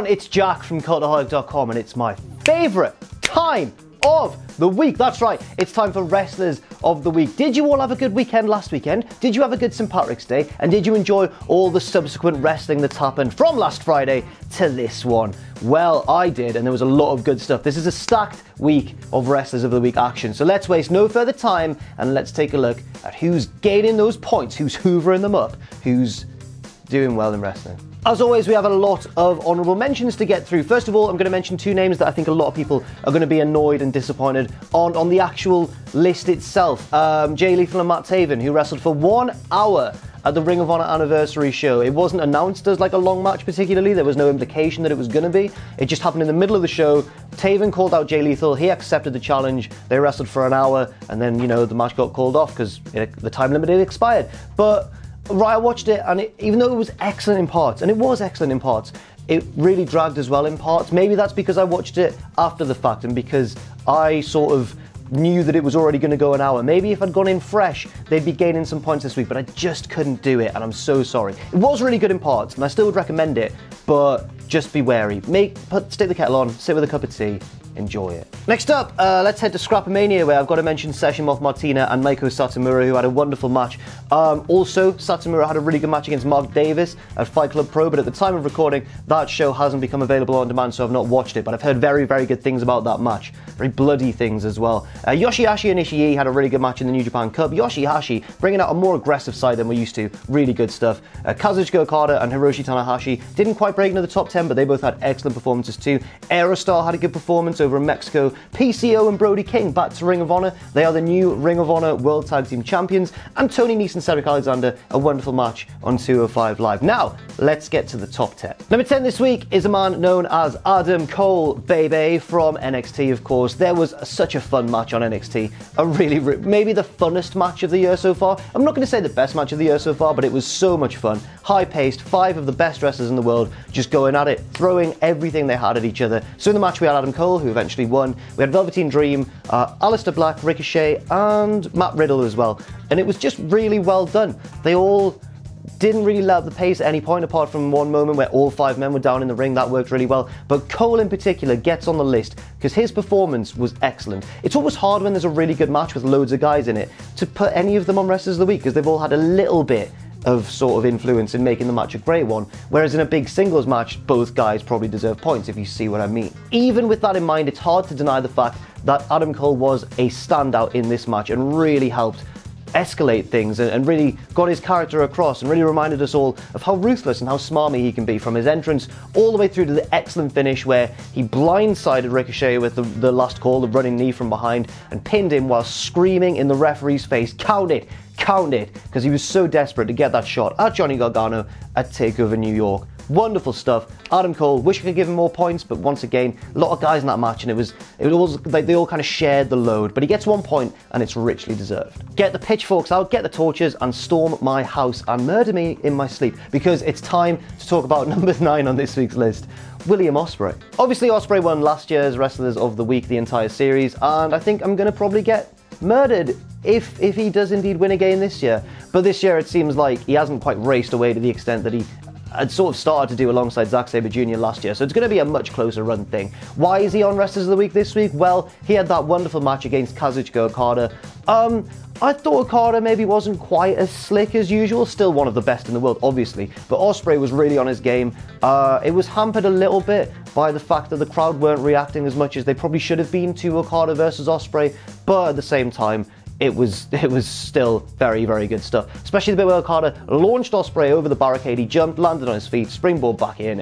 everyone, it's Jack from Cultaholic.com and it's my favourite time of the week. That's right, it's time for Wrestlers of the Week. Did you all have a good weekend last weekend? Did you have a good St. Patrick's Day? And did you enjoy all the subsequent wrestling that's happened from last Friday to this one? Well, I did, and there was a lot of good stuff. This is a stacked week of Wrestlers of the Week action. So let's waste no further time and let's take a look at who's gaining those points, who's hoovering them up, who's doing well in wrestling. As always, we have a lot of honourable mentions to get through. First of all, I'm going to mention two names that I think a lot of people are going to be annoyed and disappointed on the actual list itself. Jay Lethal and Matt Taven, who wrestled for 1 hour at the Ring of Honor anniversary show. It wasn't announced as like a long match particularly. There was no implication that it was going to be. It just happened in the middle of the show. Taven called out Jay Lethal. He accepted the challenge. They wrestled for an hour and then, you know, the match got called off because the time limit had expired. But right, I watched it, and even though it was excellent in parts, and it was excellent in parts, it really dragged as well in parts. Maybe that's because I watched it after the fact and because I sort of knew that it was already going to go an hour. Maybe if I'd gone in fresh, they'd be gaining some points this week, but I just couldn't do it, and I'm so sorry. It was really good in parts, and I still would recommend it, but just be wary. Stick the kettle on, sit with a cup of tea, enjoy it. Next up, let's head to Scrapomania, where I've got to mention Session Moth Martina and Meiko Satomura, who had a wonderful match. Also, Satomura had a really good match against Mark Davis at Fight Club Pro, but at the time of recording, that show hasn't become available on demand, so I've not watched it, but I've heard very, very good things about that match. Very bloody things as well. Yoshihashi and Ishii had a really good match in the New Japan Cup. Yoshihashi bringing out a more aggressive side than we're used to. Really good stuff. Kazuchika Okada and Hiroshi Tanahashi didn't quite break into the top 10, but they both had excellent performances too. Aerostar had a good performance over in Mexico. PCO and Brody King back to Ring of Honor. They are the new Ring of Honor World Tag Team Champions. And Tony Nese and Cedric Alexander, a wonderful match on 205 Live. Now, let's get to the top 10. Number 10 this week is a man known as Adam Cole, baby, from NXT, of course. There was such a fun match on NXT. Maybe the funnest match of the year so far. I'm not going to say the best match of the year so far, but it was so much fun. High-paced, 5 of the best wrestlers in the world just going at it, throwing everything they had at each other. So in the match we had Adam Cole, who eventually won. We had Velveteen Dream, Aleister Black, Ricochet, and Matt Riddle as well. And it was just really well done. They all didn't really let up the pace at any point, apart from one moment where all 5 men were down in the ring. That worked really well. But Cole in particular gets on the list because his performance was excellent. It's always hard when there's a really good match with loads of guys in it to put any of them on Wrestlers of the Week because they've all had a little bit of sort of influence in making the match a great one, whereas in a big singles match, both guys probably deserve points, if you see what I mean. Even with that in mind, it's hard to deny the fact that Adam Cole was a standout in this match and really helped escalate things and really got his character across and really reminded us all of how ruthless and how smarmy he can be, from his entrance all the way through to the excellent finish where he blindsided Ricochet with the last call, the running knee from behind, and pinned him while screaming in the referee's face, "Count it, count it," because he was so desperate to get that shot at Johnny Gargano at TakeOver New York. Wonderful stuff. Adam Cole, wish I could give him more points, but once again, a lot of guys in that match, and it was like they all kind of shared the load. But he gets 1 point, and it's richly deserved. Get the pitchforks out, get the torches, and storm my house and murder me in my sleep, because it's time to talk about number 9 on this week's list. William Osprey. Obviously, Osprey won last year's Wrestlers of the Week, the entire series, and I think I'm going to probably get murdered if he does indeed win again this year. But this year, it seems like he hasn't quite raced away to the extent that he had sort of started to do alongside Zack Sabre Jr. last year, so it's going to be a much closer run thing. Why is he on Wrestlers of the Week this week? Well, he had that wonderful match against Kazuchika Okada. I thought Okada maybe wasn't quite as slick as usual, still one of the best in the world, obviously, but Osprey was really on his game. It was hampered a little bit by the fact that the crowd weren't reacting as much as they probably should have been to Okada versus Osprey, but at the same time, it was still very, very good stuff. Especially the bit where Okada launched Osprey over the barricade. He jumped, landed on his feet, springboard back in.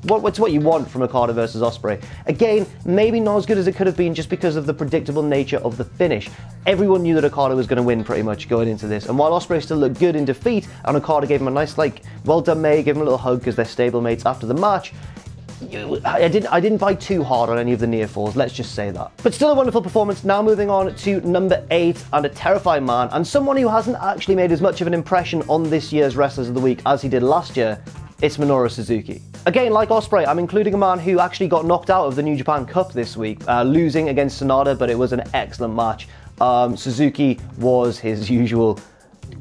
What's what you want from Okada versus Osprey. Again, maybe not as good as it could have been just because of the predictable nature of the finish. Everyone knew that Okada was going to win pretty much going into this. And while Osprey still looked good in defeat, and Okada gave him a nice, like, well done, mate, gave him a little hug because they're stablemates after the match, I didn't bite too hard on any of the near falls, let's just say that. But still a wonderful performance. Now moving on to number 8, and a terrifying man, and someone who hasn't actually made as much of an impression on this year's Wrestlers of the Week as he did last year. It's Minoru Suzuki. Again, like Osprey, I'm including a man who actually got knocked out of the New Japan Cup this week, losing against Sanada, but it was an excellent match. Suzuki was his usual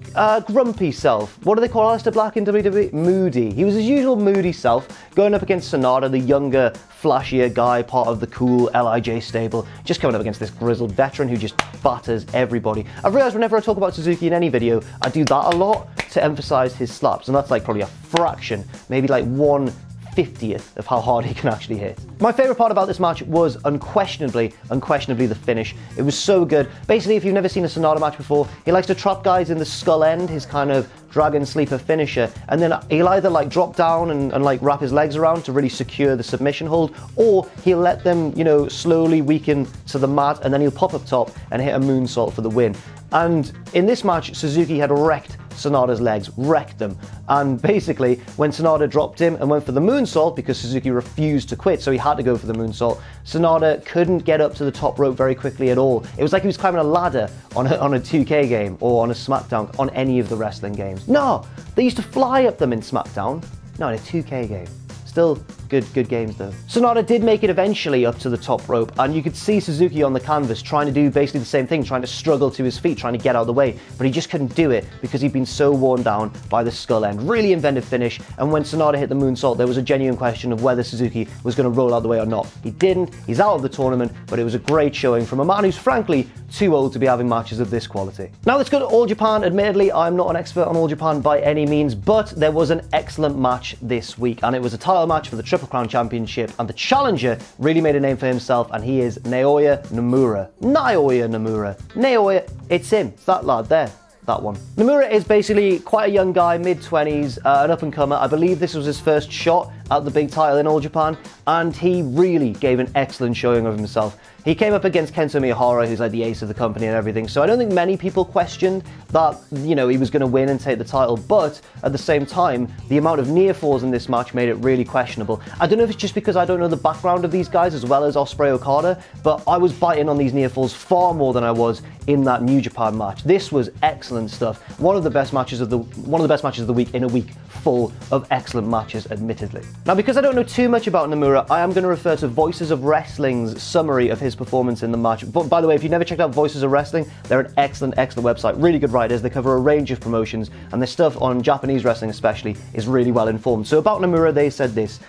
grumpy self. What do they call Aleister Black in WWE? Moody. He was his usual moody self, going up against Sanada, the younger, flashier guy, part of the cool LIJ stable, just coming up against this grizzled veteran who just batters everybody. I've realised whenever I talk about Suzuki in any video, I do that a lot to emphasise his slaps, and that's like probably a fraction, maybe like 1/50th of how hard he can actually hit. My favourite part about this match was unquestionably the finish. It was so good. Basically, if you've never seen a Sanada match before, he likes to trap guys in the skull end, his kind of dragon sleeper finisher, and then he'll either like drop down and like wrap his legs around to really secure the submission hold, or he'll let them, you know, slowly weaken to the mat, and then he'll pop up top and hit a moonsault for the win. And in this match, Suzuki had wrecked Sanada's legs, wrecked them. And basically, when Sanada dropped him and went for the moonsault, because Suzuki refused to quit, so he had to go for the moonsault, Sanada couldn't get up to the top rope very quickly at all. It was like he was climbing a ladder on a 2K game or on a SmackDown, on any of the wrestling games. No, they used to fly up them in SmackDown. No, in a 2K game. Still good games though. Sanada did make it eventually up to the top rope, and you could see Suzuki on the canvas trying to do basically the same thing, trying to struggle to his feet, trying to get out of the way, but he just couldn't do it because he'd been so worn down by the skull end. Really inventive finish, and when Sanada hit the moonsault, there was a genuine question of whether Suzuki was going to roll out the way or not. He didn't, he's out of the tournament, but it was a great showing from a man who's frankly too old to be having matches of this quality. Now let's go to All Japan. Admittedly, I'm not an expert on All Japan by any means, but there was an excellent match this week, and it was a title match for the Triple Crown Championship, and the challenger really made a name for himself, and he is Naoya Nomura. Naoya, it's him, it's that lad there. That one. Nomura is basically quite a young guy, mid-20s, an up-and-comer. I believe this was his first shot at the big title in All Japan, and he really gave an excellent showing of himself. He came up against Kenta Miyahara, who's like the ace of the company and everything, so I don't think many people questioned that, you know, he was going to win and take the title, but at the same time, the amount of near falls in this match made it really questionable. I don't know if it's just because I don't know the background of these guys as well as Osprey Okada, but I was biting on these near falls far more than I was in that New Japan match. This was excellent stuff. One of the best matches of the week in a week full of excellent matches, admittedly. Now, because I don't know too much about Nomura, I am going to refer to Voices of Wrestling's summary of his performance in the match. But by the way, if you've never checked out Voices of Wrestling, they're an excellent website. Really good writers. They cover a range of promotions, and their stuff on Japanese wrestling especially is really well informed. So about Nomura, they said this.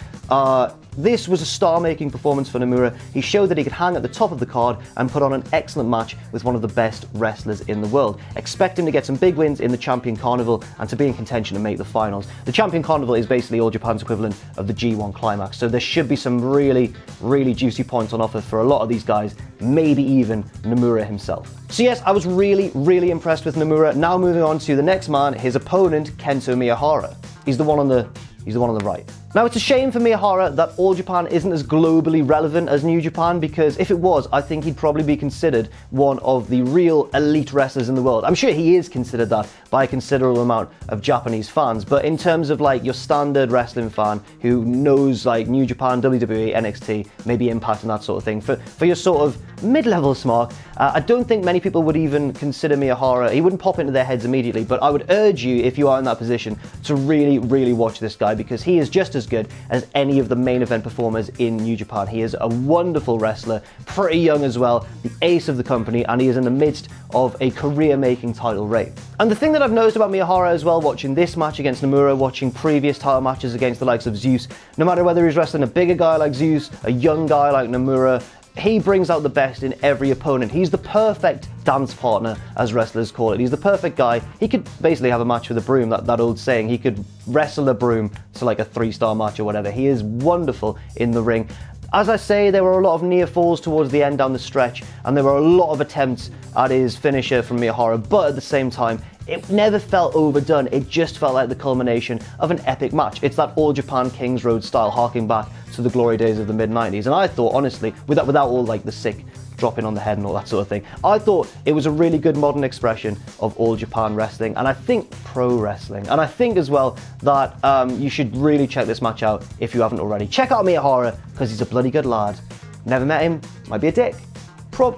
This was a star-making performance for Nomura. He showed that he could hang at the top of the card and put on an excellent match with one of the best wrestlers in the world. Expect him to get some big wins in the Champion Carnival and to be in contention to make the finals. The Champion Carnival is basically All Japan's equivalent of the G1 Climax, so there should be some really juicy points on offer for a lot of these guys, maybe even Nomura himself. So yes, I was really impressed with Nomura. Now moving on to the next man, his opponent, Kenta Miyahara. He's the one on the right. Now, it's a shame for Miyahara that All Japan isn't as globally relevant as New Japan, because if it was, I think he'd probably be considered one of the real elite wrestlers in the world. I'm sure he is considered that by a considerable amount of Japanese fans, but in terms of like your standard wrestling fan who knows like New Japan, WWE, NXT, maybe Impact and that sort of thing, for your sort of mid-level smart, I don't think many people would even consider Miyahara. He wouldn't pop into their heads immediately, but I would urge you, if you are in that position, to really watch this guy, because he is just as good as any of the main event performers in New Japan. He is a wonderful wrestler, pretty young as well, the ace of the company, and he is in the midst of a career-making title reign. And the thing that I've noticed about Miyahara as well, watching this match against Nomura, watching previous title matches against the likes of Zeus, no matter whether he's wrestling a bigger guy like Zeus, a young guy like Nomura, he brings out the best in every opponent. He's the perfect dance partner, as wrestlers call it. He's the perfect guy. He could basically have a match with a broom, that old saying. He could wrestle a broom to like a 3-star match or whatever. He is wonderful in the ring. As I say, there were a lot of near falls towards the end down the stretch, and there were a lot of attempts at his finisher from Miyahara, but at the same time, it never felt overdone. It just felt like the culmination of an epic match. It's that All Japan Kings Road style, harking back to the glory days of the mid-90s. And I thought, honestly, without all like the sick dropping on the head and all that sort of thing, I thought it was a really good modern expression of All Japan wrestling, and I think pro wrestling. And I think as well that you should really check this match out if you haven't already. Check out Miyahara, because he's a bloody good lad. Never met him, might be a dick.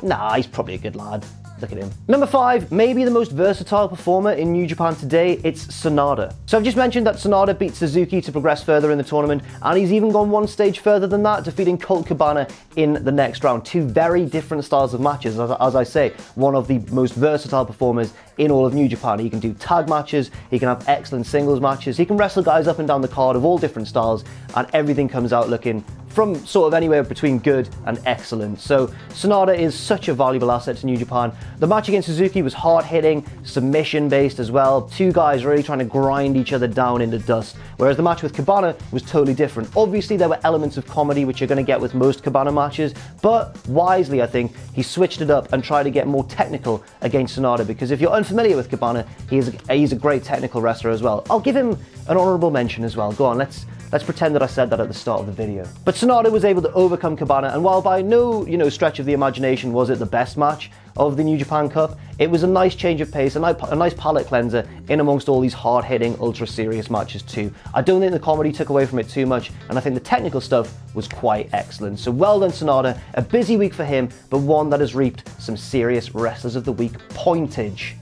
Nah, he's probably a good lad. Look at him. Number 5, maybe the most versatile performer in New Japan today, it's Sanada. So I've just mentioned that Sanada beat Suzuki to progress further in the tournament, and he's even gone one stage further than that, defeating Colt Cabana in the next round. Two very different styles of matches. As I say, one of the most versatile performers in all of New Japan. He can do tag matches, he can have excellent singles matches, he can wrestle guys up and down the card of all different styles, and everything comes out looking from sort of anywhere between good and excellent. So Sanada is such a valuable asset to New Japan. The match against Suzuki was hard-hitting, submission-based as well. Two guys really trying to grind each other down into dust. Whereas the match with Cabana was totally different. Obviously, there were elements of comedy, which you're going to get with most Cabana matches, but wisely, I think, he switched it up and tried to get more technical against Sanada, because if you're unfamiliar with Cabana, he's a great technical wrestler as well. I'll give him an honourable mention as well. Go on, let's pretend that I said that at the start of the video. But Sanada was able to overcome Cabana, and while by no stretch of the imagination was it the best match of the New Japan Cup, it was a nice change of pace, a nice palate cleanser in amongst all these hard-hitting, ultra-serious matches too. I don't think the comedy took away from it too much, and I think the technical stuff was quite excellent. So well done, Sanada. A busy week for him, but one that has reaped some serious Wrestlers of the Week pointage.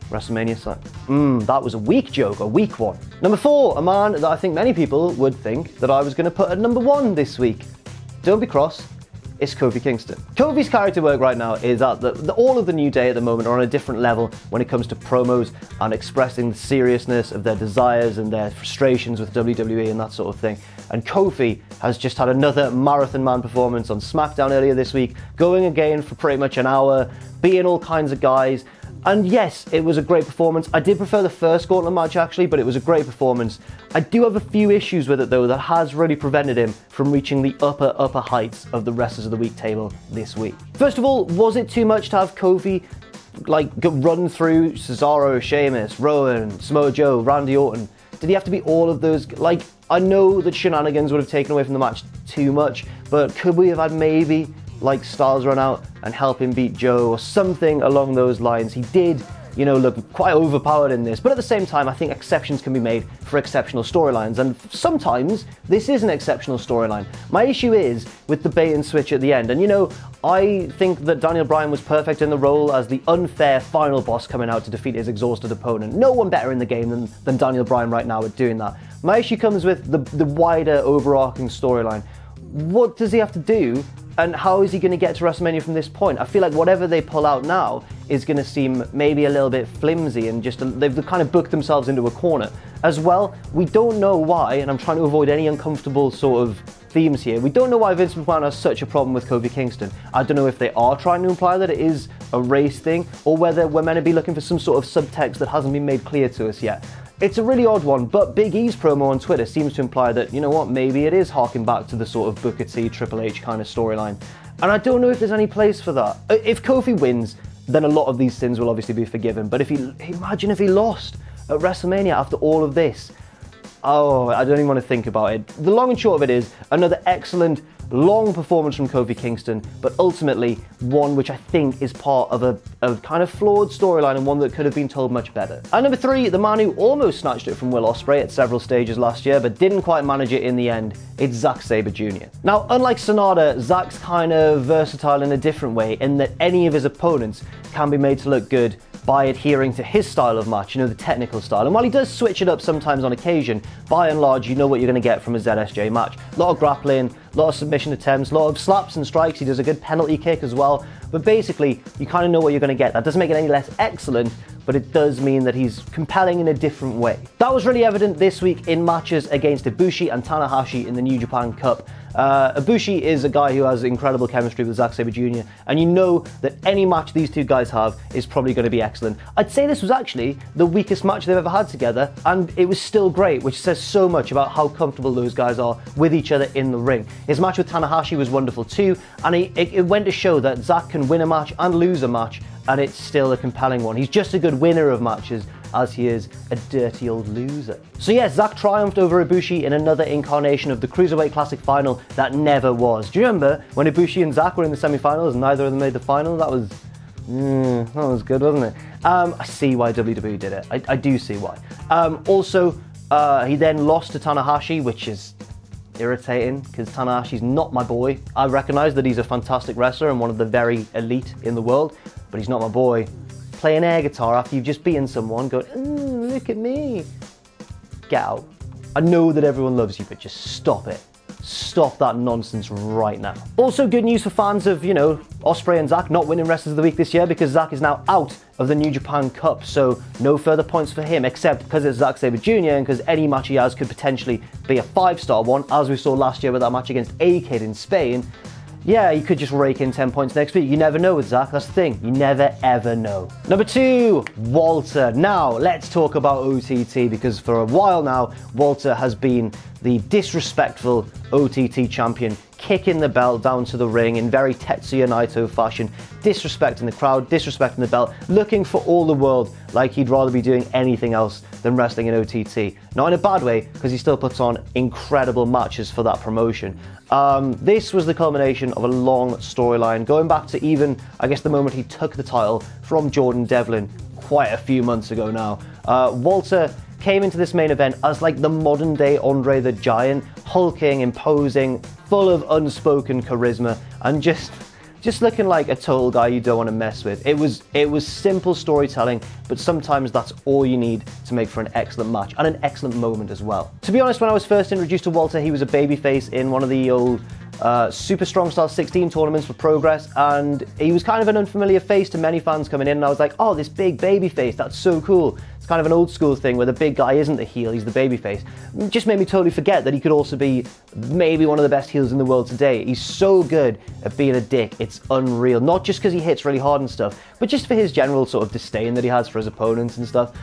WrestleMania sign. That was a weak joke, a weak one. Number 4, a man that I think many people would think that I was going to put at number 1 this week. Don't be cross, it's Kofi Kingston. Kofi's character work right now is at all of the New Day at the moment are on a different level when it comes to promos and expressing the seriousness of their desires and their frustrations with WWE and that sort of thing. And Kofi has just had another Marathon Man performance on SmackDown earlier this week, going again for pretty much an hour, beating all kinds of guys. And yes, it was a great performance. I did prefer the first Gauntlet match actually, but it was a great performance. I do have a few issues with it though that has really prevented him from reaching the upper heights of the Wrestlers of the Week table this week. First of all, was it too much to have Kofi run through Cesaro, Sheamus, Rowan, Samoa Joe, Randy Orton? Did he have to be all of those? I know that shenanigans would have taken away from the match too much, but could we have had maybe Styles run out and help him beat Joe or something along those lines? He did, look quite overpowered in this, but at the same time, I think exceptions can be made for exceptional storylines, and sometimes this is an exceptional storyline. My issue is with the bait and switch at the end, and I think that Daniel Bryan was perfect in the role as the unfair final boss coming out to defeat his exhausted opponent. No one better in the game than Daniel Bryan right now at doing that. My issue comes with the wider overarching storyline. What does he have to do? And how is he going to get to WrestleMania from this point? I feel like whatever they pull out now is going to seem maybe a little bit flimsy and they've kind of booked themselves into a corner. As well, we don't know why, and I'm trying to avoid any uncomfortable sort of themes here, we don't know why Vince McMahon has such a problem with Kofi Kingston. I don't know if they are trying to imply that it is a race thing, or whether we're meant to be looking for some sort of subtext that hasn't been made clear to us yet. It's a really odd one, but Big E's promo on Twitter seems to imply that, maybe it is harking back to the sort of Booker T, Triple H kind of storyline. And I don't know if there's any place for that. If Kofi wins, then a lot of these sins will obviously be forgiven. But imagine if he lost at WrestleMania after all of this. Oh, I don't even want to think about it. The long and short of it is another excellent, long performance from Kofi Kingston, but ultimately one which I think is part of a kind of flawed storyline and one that could have been told much better. And number 3, the man who almost snatched it from Will Osprey at several stages last year, but didn't quite manage it in the end, it's Zack Sabre Jr. Now, unlike Sanada, Zack's kind of versatile in a different way in that any of his opponents can be made to look good by adhering to his style of match, the technical style. And while he does switch it up sometimes on occasion, by and large, you know what you're going to get from a ZSJ match. A lot of grappling, a lot of submission attempts, a lot of slaps and strikes. He does a good penalty kick as well. But basically, you kind of know what you're going to get. That doesn't make it any less excellent, but it does mean that he's compelling in a different way. That was really evident this week in matches against Ibushi and Tanahashi in the New Japan Cup. Ibushi is a guy who has incredible chemistry with Zack Sabre Jr, and you know that any match these two guys have is probably going to be excellent. I'd say this was actually the weakest match they've ever had together, and it was still great, which says so much about how comfortable those guys are with each other in the ring. His match with Tanahashi was wonderful too, and it went to show that Zack can win a match and lose a match, and it's still a compelling one. He's just a good winner of matches, as he is a dirty old loser. So yes, Zack triumphed over Ibushi in another incarnation of the Cruiserweight Classic final that never was. Do you remember when Ibushi and Zack were in the semi-finals and neither of them made the final? That was good, wasn't it? I see why WWE did it. I do see why. Also, he then lost to Tanahashi, which is irritating because Tanahashi's not my boy. I recognise that he's a fantastic wrestler and one of the very elite in the world, but he's not my boy. Playing air guitar after you've just beaten someone, going, look at me. Get out. I know that everyone loves you, but just stop it. Stop that nonsense right now. Also, good news for fans of, you know, Osprey and Zack not winning Wrestlers of the Week this year, because Zack is now out of the New Japan Cup, so no further points for him, except because it's Zack Sabre Jr. and because any match he has could potentially be a 5-star one, as we saw last year with that match against A-Kid in Spain. Yeah, you could just rake in 10 points next week. You never know with Zack, that's the thing. You never ever know. Number 2, Walter. Now, let's talk about OTT, because for a while now, Walter has been the disrespectful OTT champion, kicking the belt down to the ring in very Tetsuya Naito fashion, disrespecting the crowd, disrespecting the belt, looking for all the world like he'd rather be doing anything else than wrestling in OTT. Not in a bad way, because he still puts on incredible matches for that promotion. This was the culmination of a long storyline, going back to even, I guess, the moment he took the title from Jordan Devlin quite a few months ago now. Walter came into this main event as like the modern day Andre the Giant, hulking, imposing, full of unspoken charisma, and just looking like a total guy you don't want to mess with. It was simple storytelling, but sometimes that's all you need to make for an excellent match and an excellent moment as well. To be honest, when I was first introduced to Walter, he was a babyface in one of the old Super Strong Style 16 tournaments for Progress, and he was kind of an unfamiliar face to many fans coming in, and I was like, oh, this big babyface, that's so cool. It's kind of an old school thing where the big guy isn't the heel, he's the babyface. It just made me totally forget that he could also be maybe one of the best heels in the world today. He's so good at being a dick, it's unreal. Not just because he hits really hard and stuff, but just for his general sort of disdain that he has for his opponents and stuff.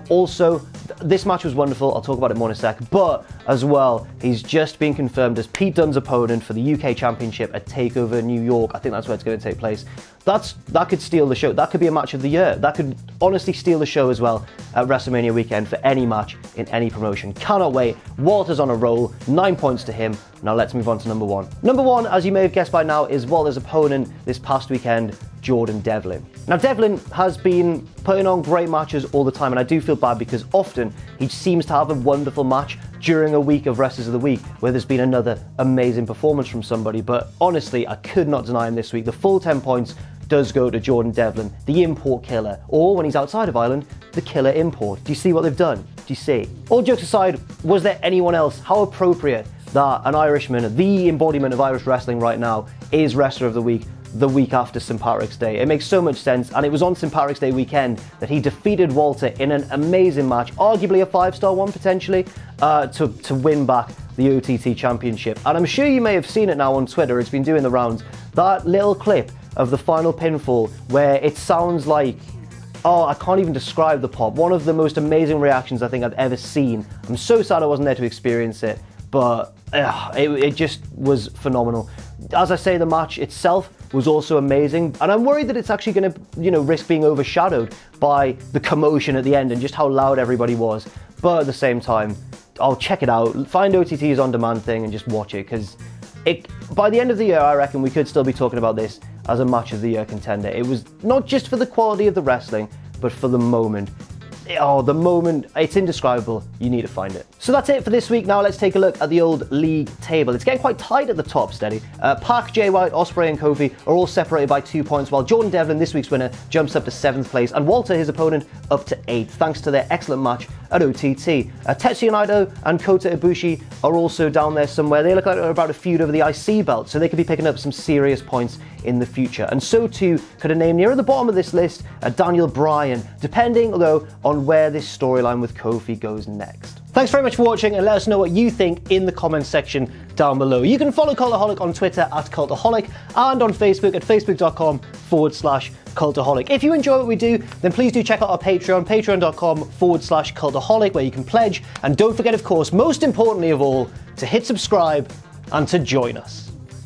Also, this match was wonderful, I'll talk about it more in a sec, but as well, he's just been confirmed as Pete Dunne's opponent for the UK Championship at TakeOver New York. I think that's where it's going to take place. That could steal the show. That could be a match of the year. That could honestly steal the show as well at WrestleMania weekend for any match in any promotion. Cannot wait. Walter's on a roll, 9 points to him. Now let's move on to number 1. Number 1, as you may have guessed by now, is Walter's opponent this past weekend, Jordan Devlin. Now Devlin has been putting on great matches all the time, and I do feel bad because often he seems to have a wonderful match during a week of Wrestlers of the Week where there's been another amazing performance from somebody, but honestly, I could not deny him this week. The full 10 points does go to Jordan Devlin, the import killer, or when he's outside of Ireland, the killer import. Do you see what they've done? Do you see? All jokes aside, was there anyone else? How appropriate that an Irishman, the embodiment of Irish wrestling right now, is Wrestler of the week after St. Patrick's Day. It makes so much sense, and it was on St. Patrick's Day weekend that he defeated Walter in an amazing match, arguably a 5-star one potentially, to win back the OTT Championship. And I'm sure you may have seen it now on Twitter, it's been doing the rounds, that little clip of the final pinfall where it sounds like, oh, I can't even describe the pop. One of the most amazing reactions I think I've ever seen. I'm so sad I wasn't there to experience it, but it just was phenomenal. As I say, the match itself was also amazing, and I'm worried that it's actually going to, you know, risk being overshadowed by the commotion at the end and just how loud everybody was. But at the same time, I'll check it out. Find OTT's on-demand thing and just watch it, because by the end of the year, I reckon we could still be talking about this as a match of the year contender. It was not just for the quality of the wrestling, but for the moment. Oh, the moment, it's indescribable. You need to find it. So that's it for this week. Now let's take a look at the old league table. It's getting quite tight at the top, steady. Pac, Jay White, Osprey and Kofi are all separated by 2 points, while Jordan Devlin, this week's winner, jumps up to 7th place, and Walter, his opponent, up to 8th, thanks to their excellent match at OTT. Tetsuya Naito and Kota Ibushi are also down there somewhere. They look like they're about to feud over the IC belt, so they could be picking up some serious points in the future. And so too could a name nearer the bottom of this list, Daniel Bryan, depending though on where this storyline with Kofi goes next. Thanks very much for watching, and let us know what you think in the comments section down below. You can follow Cultaholic on Twitter at Cultaholic and on Facebook at facebook.com/Cultaholic. If you enjoy what we do, then please do check out our Patreon, patreon.com/Cultaholic, where you can pledge. And don't forget, of course, most importantly of all, to hit subscribe and to join us.